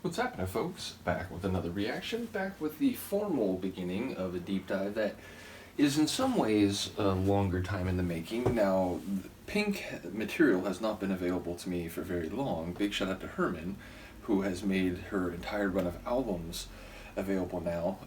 What's happening, folks? Back with another reaction, back with the formal beginning of a deep dive that is in some ways a longer time in the making. Now, Pink material has not been available to me for very long. Big shout out to Herman, who has made her entire run of albums available now.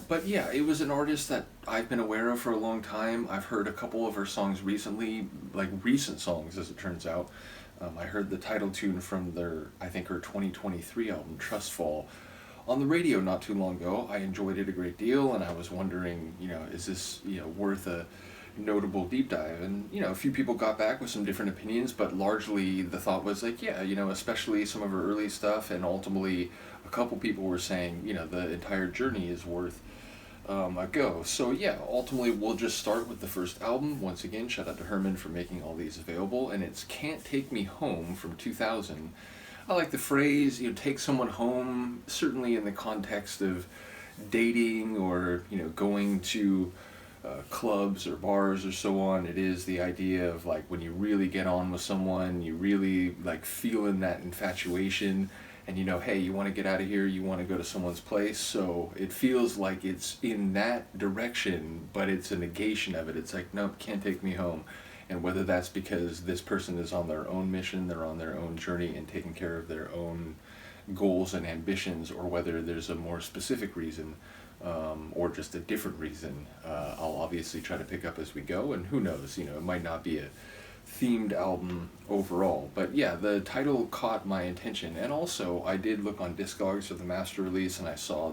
But yeah, it was an artist that I've been aware of for a long time. I've heard a couple of her songs recently, like recent songs as it turns out. I heard the title tune from I think her 2023 album, Trust Fall, on the radio not too long ago. I enjoyed it a great deal, and I was wondering, is this, worth a notable deep dive? And, a few people got back with some different opinions, but largely the thought was like, yeah, especially some of her early stuff, and ultimately a couple people were saying, the entire journey is worth a go. So yeah, ultimately we'll just start with the first album. Once again, shout out to Herman for making all these available, and it's Can't Take Me Home from 2000. I like the phrase, take someone home, certainly in the context of dating or, going to clubs or bars or so on. It is the idea of like when you really get on with someone, you really like feeling that infatuation, and hey, you want to get out of here, you want to go to someone's place. So it feels like it's in that direction, but it's a negation of it. It's like, nope, can't take me home. And whether that's because this person is on their own mission, they're on their own journey and taking care of their own goals and ambitions, or whether there's a more specific reason, or just a different reason, I'll obviously try to pick up as we go, and who knows, it might not be a themed album overall. But yeah, the title caught my attention, and also I did look on Discogs for the master release, and I saw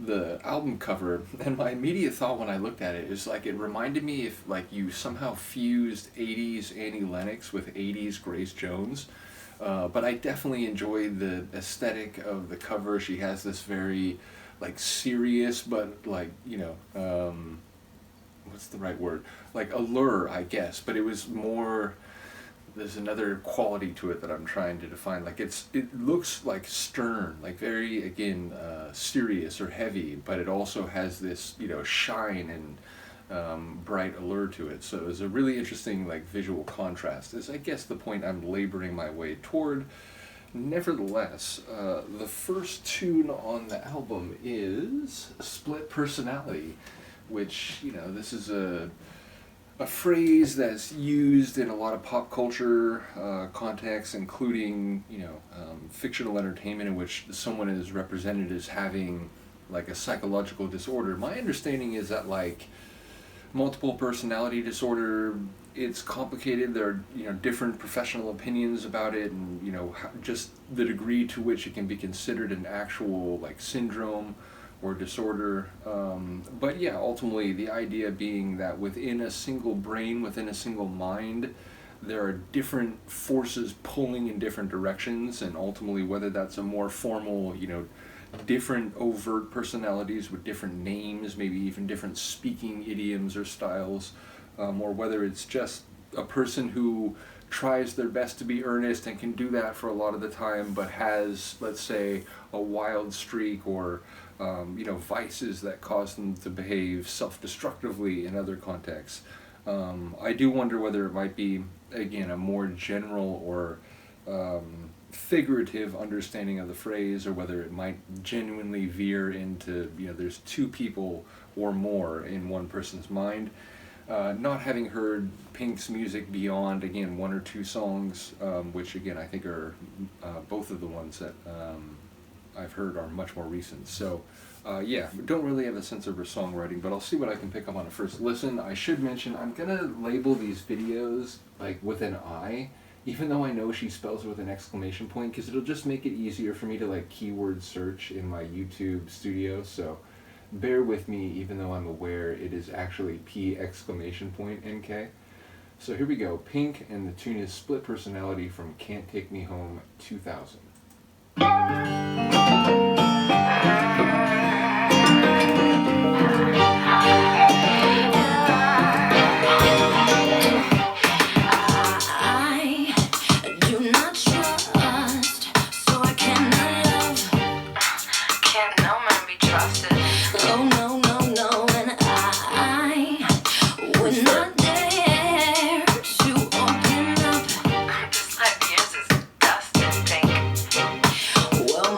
the album cover, and my immediate thought when I looked at it is like, it reminded me if like you somehow fused 80s Annie Lennox with 80s Grace Jones. But I definitely enjoyed the aesthetic of the cover. She has this very like serious, but like, what's the right word? Like allure, I guess, but it was more, there's another quality to it that I'm trying to define. Like it looks like stern, like very, again, serious or heavy, but it also has this, shine and bright allure to it. So it was a really interesting like visual contrast, is I guess the point I'm laboring my way toward. Nevertheless, the first tune on the album is Split Personality, which, this is a phrase that's used in a lot of pop culture contexts, including, fictional entertainment in which someone is represented as having like a psychological disorder. My understanding is that like multiple personality disorder, it's complicated. There are, different professional opinions about it, and, just the degree to which it can be considered an actual like syndrome or disorder. But yeah, ultimately the idea being that within a single brain, within a single mind, there are different forces pulling in different directions, and ultimately whether that's a more formal, different overt personalities with different names, maybe even different speaking idioms or styles, or whether it's just a person who tries their best to be earnest and can do that for a lot of the time, but has, let's say, a wild streak or vices that cause them to behave self-destructively in other contexts. I do wonder whether it might be, again, a more general or figurative understanding of the phrase, or whether it might genuinely veer into, there's two people or more in one person's mind. Not having heard Pink's music beyond, again, one or two songs, which again I think are both of the ones that I've heard are much more recent. So yeah, don't really have a sense of her songwriting, but I'll see what I can pick up on a first listen. I should mention, I'm gonna label these videos like with an I, even though I know she spells it with an exclamation point, because it'll just make it easier for me to like keyword search in my YouTube studio. So bear with me, even though I'm aware it is actually P exclamation point NK. So here we go, Pink, and the tune is Split Personality from Can't Take Me Home 2000. Well,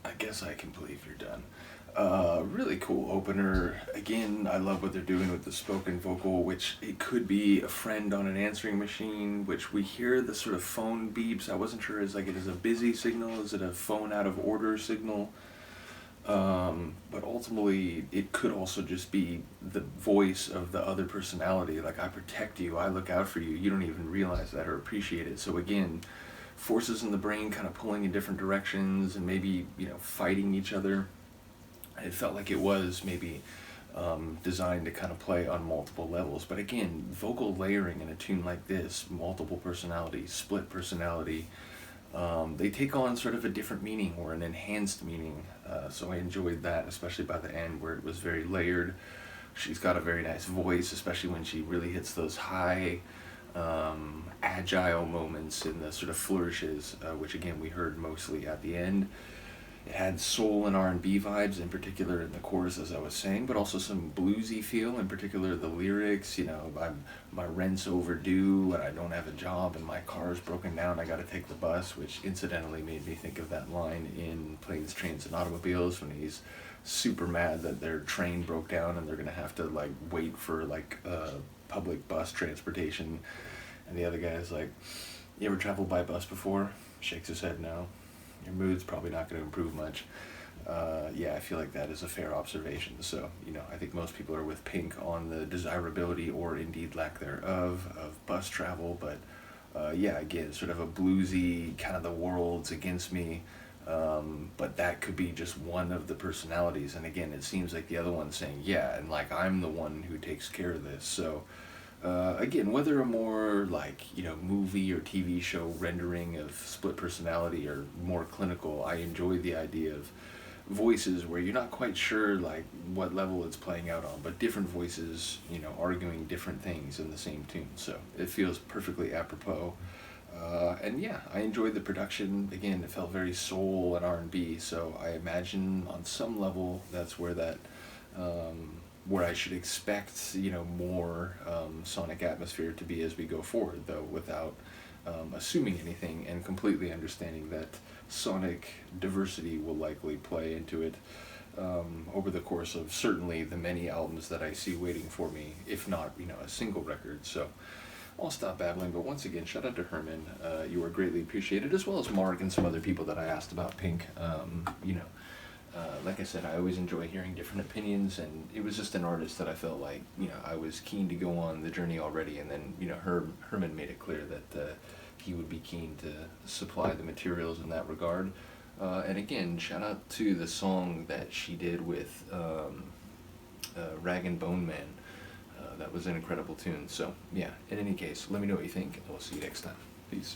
I guess I can believe you're done. Really cool opener. Again, I love what they're doing with the spoken vocal, which it could be a friend on an answering machine, which we hear the sort of phone beeps. I wasn't sure, is like, it is a busy signal, is it a phone out of order signal? But ultimately, it could also just be the voice of the other personality. Like, I protect you, I look out for you, you don't even realize that or appreciate it. So again, forces in the brain kind of pulling in different directions and maybe, fighting each other. It felt like it was maybe designed to kind of play on multiple levels. But again, vocal layering in a tune like this, multiple personality, split personality, they take on sort of a different meaning or an enhanced meaning. So I enjoyed that, especially by the end where it was very layered. She's got a very nice voice, especially when she really hits those high, agile moments in the sort of flourishes, which again we heard mostly at the end. It had soul and R&B vibes, in particular in the chorus, as I was saying, but also some bluesy feel, in particular the lyrics. My rent's overdue and I don't have a job and my car's broken down, I gotta take the bus, which incidentally made me think of that line in Planes, Trains, and Automobiles when he's super mad that their train broke down and they're gonna have to like wait for like public bus transportation. And the other guy's like, you ever traveled by bus before? Shakes his head no. Your mood's probably not going to improve much. Yeah, I feel like that is a fair observation. So, I think most people are with Pink on the desirability or indeed lack thereof of bus travel. But yeah, again, sort of a bluesy, kind of the world's against me. But that could be just one of the personalities. And again, it seems like the other one's saying, yeah, and like I'm the one who takes care of this. So again, whether a more like, movie or TV show rendering of split personality or more clinical, I enjoy the idea of voices where you're not quite sure like what level it's playing out on, but different voices, arguing different things in the same tune. So it feels perfectly apropos. And yeah, I enjoyed the production. Again, it felt very soul and R&B, so I imagine on some level that's where that where I should expect, more sonic atmosphere to be as we go forward, though without assuming anything and completely understanding that sonic diversity will likely play into it over the course of certainly the many albums that I see waiting for me, if not, a single record. So I'll stop babbling, but once again, shout out to Herman. You are greatly appreciated, as well as Mark and some other people that I asked about Pink. Like I said, I always enjoy hearing different opinions, and it was just an artist that I felt like, I was keen to go on the journey already, and then, Herman made it clear that he would be keen to supply the materials in that regard. And again, shout out to the song that she did with Rag and Bone Man. That was an incredible tune. So, yeah, in any case, let me know what you think, and we'll see you next time. Peace.